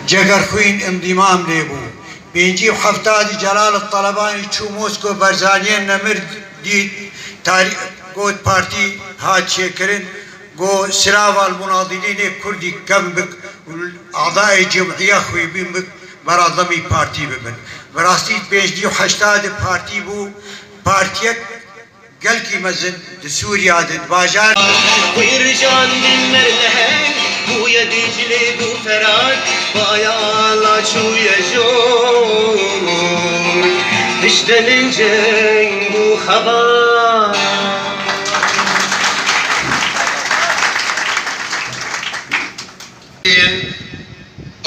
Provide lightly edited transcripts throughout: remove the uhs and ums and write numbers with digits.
جگر خوین انضمام لیبو بینجی و هفتادی جلال الطلبانی چو موسکو برزانیان نمر دید گود پارتی هات شکرن گو سراو المناضلين كردي كم بك أعضاء جمعية خوي بين بك برضمي بارتي بمن براستيت بيجدي وحشتاد بارتي بو بارتيك قال كي مزن سوريا دد باجان ويرجان من مرلهن بو يدجلي بو فرات بايا الله شو يجون اشتلنجن بو خبر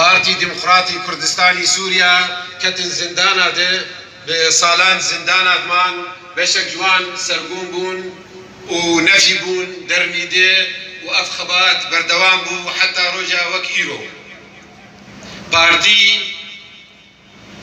پارتی دموکراتی کردستانی سوریا کتن زندانه ده به سالان زندانه دمان بشک جوان سرگون بون و نفی بون درمیده و افخبات بردوام بو حتی روجا وک ایرو پارتی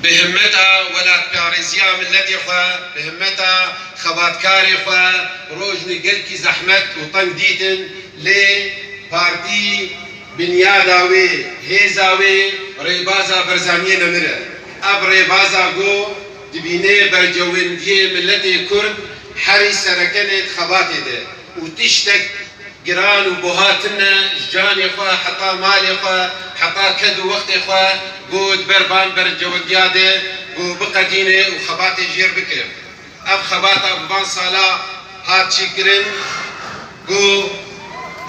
بهمتا ولات پاريزيا ملتي خوا بهمتا خباتكاري خوا روجني قلكي زحمت وطن ديتن لي بارتي بنياداوي هيزاوي ريبازا برزانية نمرة اب ريبازا قو دبيني برجوين دي ملتي كرد حري سركنت خباتي ده وتشتك قران وبوهاتنا جاني خوا حطا مالي خوا حطا كدو وقتي خوا قود بربان برجوين دياده قو بقدينه وخباتي جير بكرم اب خباتا ببان صالا هات شكرن قو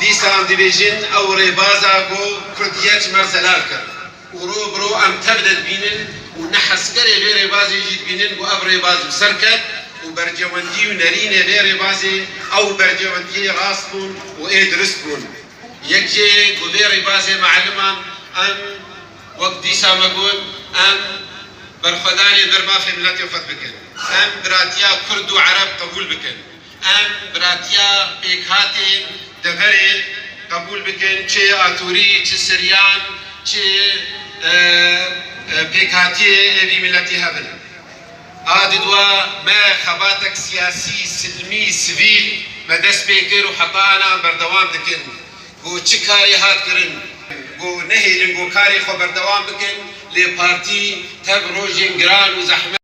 دیسان دیویژن او ریبازا گو کردیت مرزلال کرد و رو برو ام تبدد بینن و نحس کره بی ریبازی جید بینن و اب ریباز بسر کرد و برجواندی و نرینه بی ریبازی او برجواندی راست بون و ای درست بون یک جه گو بی ریبازی معلمان ام وقت دیسا مگون ام برخدانی برما فی ملتی وفت بکن ام براتیا کرد و عرب قبول بکن ام براتیا بیکهاتی دغري قبول بكن چه آتوری چه سریان چه پیکاتی ابی ملتی هبل آددوا ما خباتك سياسي سلمي سفيل ما دست بيكر وحطانا بردوام دكن قو چه كاري هات کرن قو نهي لنقو كاري خو بردوام بكن لي بارتي تب روجين گران و زحمت